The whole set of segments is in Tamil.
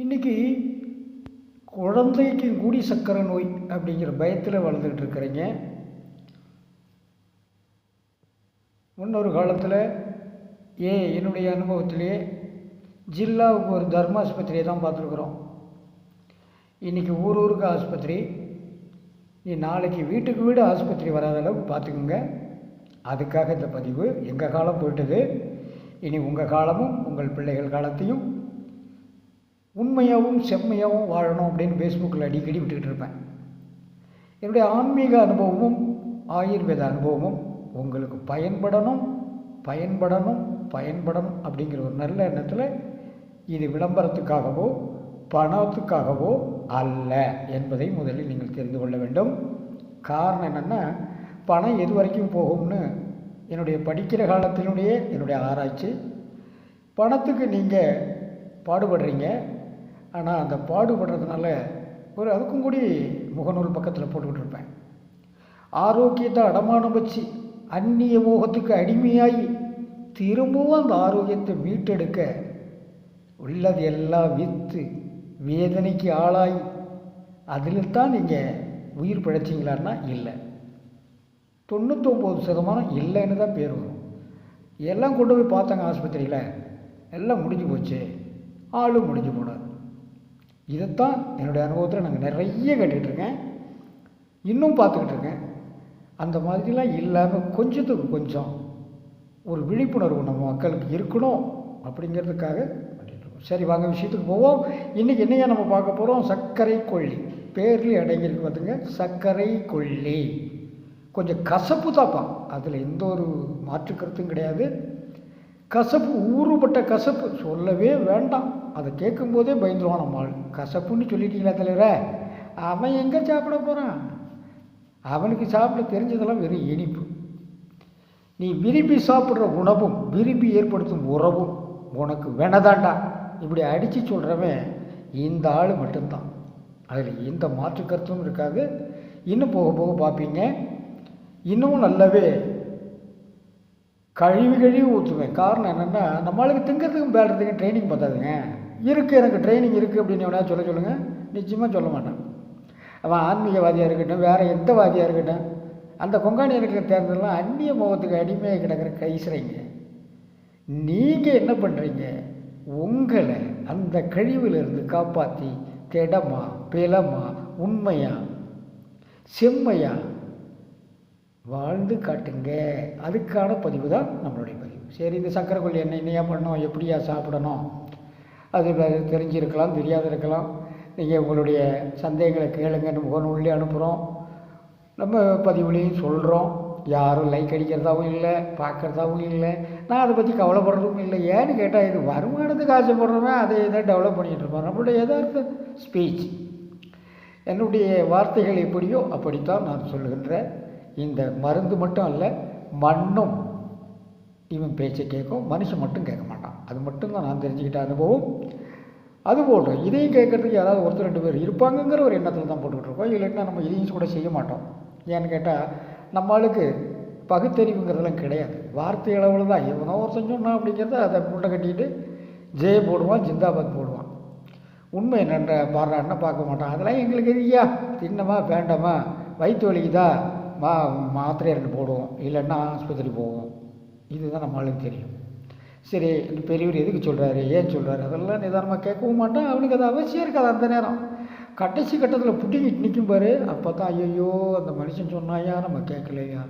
இன்றைக்கி குழந்தைக்கு கூடி சர்க்கரை நோய் அப்படிங்கிற பயத்தில் வளர்ந்துக்கிட்டு இருக்கிறீங்க. முன்னொரு காலத்தில் என்னுடைய அனுபவத்திலே ஜில்லாவுக்கு ஒரு தர்மாஸ்பத்திரியை தான் பார்த்துருக்குறோம். இன்றைக்கி ஊருக்கு ஆஸ்பத்திரி. நீ நாளைக்கு வீட்டுக்கு வீடு ஆஸ்பத்திரி வராத அளவுக்கு பார்த்துக்குங்க. அதுக்காக இந்த பதிவு. எங்கள் காலம் போயிட்டது. இனி உங்கள் காலமும் உங்கள் பிள்ளைகள் காலத்தையும் உண்மையாகவும் செம்மையாகவும் வாழணும் அப்படின்னு ஃபேஸ்புக்கில் அடிக்கடி விட்டுக்கிட்டு இருப்பேன். என்னுடைய ஆன்மீக அனுபவமும் ஆயுர்வேத அனுபவமும் உங்களுக்கு பயன்படணும் அப்படிங்கிற ஒரு நல்ல எண்ணத்தில் இது விளம்பரத்துக்காகவோ பணத்துக்காகவோ அல்ல என்பதை முதலில் நீங்கள் தெரிந்து கொள்ள வேண்டும். காரணம் என்னென்னா, பணம் எது வரைக்கும் போகும்னு என்னுடைய படிக்கிற காலத்தினுடைய என்னுடைய ஆராய்ச்சி. பணத்துக்கு நீங்கள் பாடுபடுறீங்க. ஆனால் அந்த பாடுபடுறதுனால அதுக்கும் கூடி முகநூல் பக்கத்தில் போட்டுக்கிட்டு இருப்பேன். ஆரோக்கியத்தை அடமானம் வச்சு அந்நிய மோகத்துக்கு அடிமையாகி திரும்பவும் அந்த ஆரோக்கியத்தை மீட்டெடுக்க உள்ளது எல்லாம் விற்று வேதனைக்கு ஆளாகி அதில் தான் நீங்கள் உயிர் பிழைச்சிங்களான்னா இல்லை. 99% இல்லைன்னு தான் பேர் வரும். எல்லாம் கொண்டு போய் பார்த்தாங்க ஆஸ்பத்திரியில், எல்லாம் முடிஞ்சு போச்சு, ஆளும் முடிஞ்சு போனார். இதைத்தான் என்னுடைய அனுபவத்தில் நாங்கள் நிறைய கேட்டுக்கிட்டுருக்கேன், இன்னும் பார்த்துக்கிட்டு இருக்கேன். அந்த மாதிரிலாம் இல்லாமல் கொஞ்சத்துக்கு கொஞ்சம் ஒரு விழிப்புணர்வு நம்ம மக்களுக்கு இருக்கணும் அப்படிங்கிறதுக்காக பண்ணிட்டுருக்கோம். சரி, வாங்க விஷயத்துக்கு போவோம். இன்றைக்கி என்னையா நம்ம பார்க்க போகிறோம்? சர்க்கரை கொல்லி. பேரில் அடங்கியிருக்கு பார்த்துங்க, சர்க்கரை கொல்லி. கொஞ்சம் கசப்பு தாப்பா, அதில் எந்த ஒரு மாற்று கருத்தும் கிடையாது. கசப்பு, ஊறுபட்ட கசப்பு சொல்லவே வேண்டாம். அதை கேட்கும்போதே பயந்துருவான் நம்மால். கசப்புன்னு சொல்லிட்டீங்களா தலைவர, அவன் எங்கே சாப்பிட போகிறான்? அவனுக்கு சாப்பிட தெரிஞ்சதெல்லாம் வெறும் இனிப்பு. நீ விரும்பி சாப்பிட்ற உணவும் விரும்பி ஏற்படுத்தும் உறவும் உனக்கு வேணதாண்டா இப்படி அடித்து சொல்கிறவன் இந்த ஆள் மட்டும்தான். அதில் எந்த மாற்று கருத்தும் இருக்காது. இன்னும் போக போக பார்ப்பீங்க. இன்னும் நல்லாவே கழுவி ஊற்றுவேன். காரணம் என்னென்னா, நம்மளுக்கு திங்கிறதுக்கும் பேடுறதுக்கும் ட்ரைனிங் பார்த்தாதுங்க. இருக்குது, எனக்கு ட்ரைனிங் இருக்குது அப்படின்னு எவனா சொல்லுங்கள், நிச்சயமாக சொல்ல மாட்டேன். அவன் ஆன்மீகவாதியாக இருக்கட்டும், வேறு எந்த வாதியாக இருக்கட்டும், அந்த கொங்காணி இருக்கிற தேர்தலாம் அந்நிய முகத்துக்கு அடிமையாக கிடக்கிற கைசுறீங்க. நீங்கள் என்ன பண்ணுறீங்க? உங்களை அந்த கழிவிலிருந்து காப்பாற்றி திடமா பிளமா உண்மையா செம்மையா வாழ்ந்து காட்டுங்க. அதுக்கான பதிவு தான் நம்மளுடைய பதிவு. சரி, இந்த சர்க்கரை கொல்லி என்னையா பண்ணணும், எப்படியா சாப்பிடணும், அது தெரிஞ்சிருக்கலாம், தெரியாத இருக்கலாம். நீங்கள் உங்களுடைய சந்தேகங்களை கேளுங்கன்னு முகநூல்லே அனுப்புகிறோம், நம்ம பதிவுலேயும் சொல்கிறோம். யாரும் லைக் அடிக்கிறதாகவும் இல்லை, பார்க்குறதாகவும் இல்லை. நான் அதை பற்றி கவலைப்படுறதும் இல்லை. ஏன்னு கேட்டால், இது வருமானத்துக்கு ஆசைப்படுறவன் அதை இதை டெவலப் பண்ணிகிட்டு இருப்பான். நம்மளுடைய யதார்த்த ஸ்பீச், என்னுடைய வார்த்தைகள் எப்படியோ அப்படித்தான் நான் சொல்லுகின்ற இந்த மருந்து மட்டும் அல்ல, மண்ணும் இவன் பேச்சை கேட்கும், மனுஷன் மட்டும் கேட்க மாட்டான். அது மட்டும்தான் நான் தெரிஞ்சுக்கிட்ட அனுபவம். அதுபோல் இதையும் கேட்குறதுக்கு யாராவது ஒருத்தர் 2 பேர் இருப்பாங்கங்கிற ஒரு எண்ணத்தில் தான் போட்டுக்கிட்டு இருக்கோம். இல்லைன்னா நம்ம இதையும் கூட செய்ய மாட்டோம். ஏன்னு கேட்டால், நம்மளுக்கு பகுத்தறிவுங்கிறதெல்லாம் கிடையாது. வார்த்தை அளவில் தான் எவனோ ஒரு செஞ்சோன்னா அப்படிங்கிறத அதை முட்டை கட்டிக்கிட்டு ஜெய போடுவான், ஜிந்தாபாத் போடுவான். உண்மை என்னென்ற பாடுறான்னா பார்க்க மாட்டான். அதெல்லாம் எங்களுக்கு எதிரியா, தின்னமா வேண்டாமா, வயிற்று வலிக்குதா, மாத்திரை 2 போடுவோம், இல்லைன்னா ஆஸ்பத்திரி போவோம். இதுதான் நம்மளுக்கு தெரியும். சரி, இந்த பெரியவர் எதுக்கு சொல்கிறாரு, ஏன் சொல்கிறாரு, அதெல்லாம் நிதானமாக கேட்கவும் மாட்டான். அவனுக்கு அது அவசியம் இருக்காது. அந்த நேரம் கடைசி கட்டத்தில் புட்டிக்கிட்டு நிற்கும் பாரு, அப்போ தான் ஐயோ அந்த மனுஷன் சொன்னாயா, நம்ம கேட்கலையா,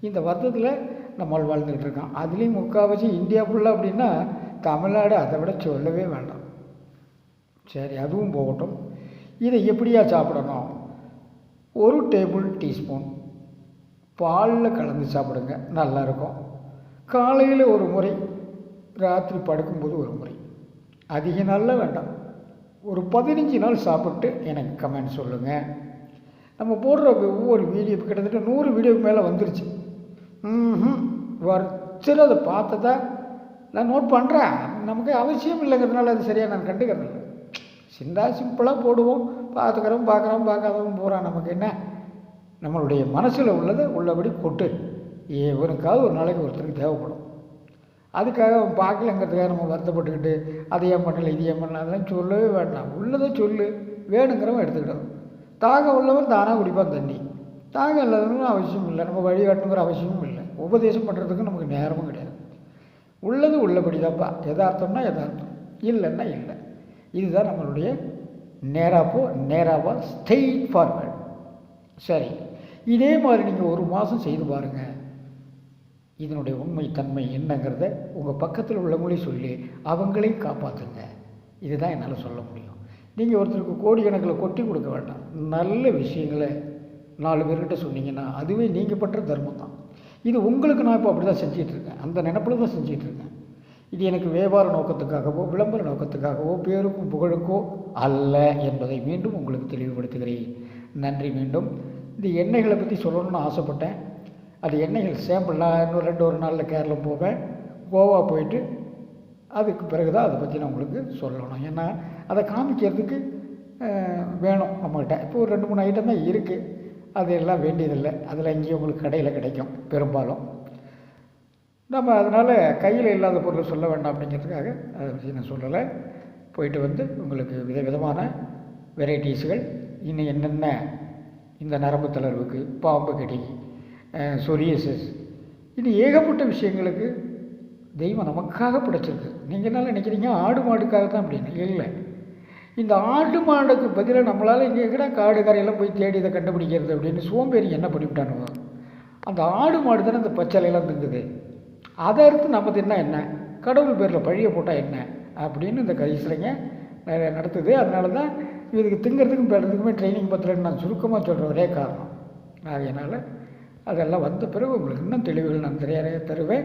இந்த வருத்தத்தில் நம்மளால் வாழ்ந்துக்கிட்டு இருக்கான். அதுலேயும் முக்கால்வாசி இந்தியா ஃபுல்லாக அப்படின்னா தமிழ்நாடு அதை விட சொல்லவே வேண்டாம். சரி, அதுவும் போகட்டும். இதை எப்படியா சாப்பிடணும்? 1 டேபிள் டீஸ்பூன் பாலில் கலந்து சாப்பிடுங்க, நல்லாயிருக்கும். காலையில் ஒரு முறை, ராத்திரி படுக்கும்போது ஒரு முறை. அதிக நாளில் வேண்டாம். ஒரு 15 நாள் சாப்பிட்டு எனக்கு கமெண்ட் சொல்லுங்கள். நம்ம போடுற ஒவ்வொரு வீடியோ கிட்டத்தட்ட 100 வீடியோக்கு மேலே வந்துருச்சு. சரி, அதை பார்த்ததா நான் நோட் பண்ணுறேன். நமக்கு அவசியம் இல்லைங்கிறதுனால அது சரியாக நான் கண்டுக்கிறதில்ல. சிம்பிளாக போடுவோம், பார்த்துக்கிறோம், பார்க்காதவங்க போகிறான். நமக்கு என்ன, நம்மளுடைய மனசில் உள்ளதை உள்ளபடி கொட்டு. இவனுக்காவது ஒரு நாளைக்கு ஒருத்தருக்கு தேவைப்படும். அதுக்காக அவன் பார்க்கலங்கிறதுக்காக நம்ம வருத்தப்பட்டுக்கிட்டு அதை ஏன் பண்ணலை இது ஏன் பண்ணல அதெல்லாம் சொல்லவே வேண்டாம். உள்ளதை சொல்லு, வேணுங்கிறவன் எடுத்துக்கிட்டோம். தாகம் உள்ளவன் தானாக குடிப்பான் தண்ணி, தாகம் இல்லாதவனும் அவசியம் இல்லை, நம்ம வழிகாட்டணுங்கிற அவசியமும் இல்லை, உபதேசம் பண்ணுறதுக்கு நமக்கு நேரமும் கிடையாது. உள்ளது உள்ளபடி தான்ப்பா, யதார்த்தம்னா யதார்த்தம், இல்லைன்னா இல்லை. இதுதான் நம்மளுடைய நேராவா ஸ்ட்ரெயிட் ஃபார்வர்டு. சரி, இதே மாதிரி நீங்கள் ஒரு மாதம் செய்து பாருங்கள். இதனுடைய உண்மை தன்மை என்னங்கிறத உங்கள் பக்கத்தில் உள்ளவங்களையும் சொல்லி அவங்களையும் காப்பாற்றுங்க. இதுதான் என்னால் சொல்ல முடியும். நீங்கள் ஒருத்தருக்கு கோடிக்கணக்கில் கொட்டி கொடுக்க வேண்டாம். நல்ல விஷயங்களை 4 பேர்கிட்ட சொன்னீங்கன்னா அதுவே நீங்கள் பண்ணுற தர்மம் தான். இது உங்களுக்கு நான் இப்போ அப்படி தான் செஞ்சிகிட்ருக்கேன், அந்த நினைப்பில் தான் செஞ்சிகிட்ருக்கேன். இது எனக்கு வியாபார நோக்கத்துக்காகவோ விளம்பர நோக்கத்துக்காகவோ பேருக்கும் புகழுக்கோ அல்ல என்பதை மீண்டும் உங்களுக்கு தெளிவுபடுத்துகிறேன். நன்றி. மீண்டும் இந்த எண்ணெய்களை பற்றி சொல்லணும்னு ஆசைப்பட்டேன். அது எண்ணெய்கள் சாம்பிள் நான் இன்னும் 2 நாளில் கேரளா போவேன், கோவா போயிட்டு அதுக்கு பிறகு தான் அதை பற்றி நான் உங்களுக்கு சொல்லணும். ஏன்னா அதை காமிக்கிறதுக்கு வேணும் நம்மகிட்ட. இப்போ ஒரு 2-3 ஐட்டம் தான் இருக்குது, அது எல்லாம் வேண்டியதில்லை. அதில் எங்கேயும் உங்களுக்கு கடையில் கிடைக்கும் பெரும்பாலும். நம்ம அதனால் கையில் இல்லாத பொருளை சொல்ல வேண்டாம் அப்படிங்கிறதுக்காக அதை பற்றி நான் சொல்லலை. போயிட்டு வந்து உங்களுக்கு விதவிதமான வெரைட்டிஸுகள் இன்னும் என்னென்ன இந்த நரம்பு தளர்வுக்கு, பாம்பு கடி, சொரியாசிஸ், இது ஏகப்பட்ட விஷயங்களுக்கு தெய்வம் நமக்காக படைச்சிருக்கு. நீங்கள் என்ன நினைக்கிறீங்க ஆடு மாடுக்காக தான் அப்படின்னு? இல்லை. இந்த ஆடு மாடுக்கு பதிலாக நம்மளால் இங்கே எங்கடா காடு கரையெல்லாம் போய் தேடி இதை கண்டுபிடிக்கிறது அப்படின்னு சோம்பேறி என்ன பண்ணிவிட்டானுவோ. அந்த ஆடு மாடு தானே இந்த பச்சளையெல்லாம் திங்குது, அதை அறுத்து நம்ம தின்னா என்ன, கடவுள் பேரில் பழிய போட்டால் என்ன அப்படின்னு இந்த கைசிலைங்க நடத்துது. அதனால தான் இதுக்கு திங்கிறதுக்கும் பெறதுக்குமே ட்ரைனிங் பத்திரன்னு நான் சுருக்கமாக சொல்கிற ஒரே காரணம். அதனால் அதெல்லாம் வந்த பிறகு உங்களுக்கு இன்னும் தெளிவுகள் நான் தருவேன்.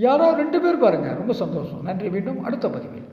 யாராவது 2 பேர் பாருங்கள், ரொம்ப சந்தோஷம். நன்றி. மீண்டும் அடுத்த பதிவில்.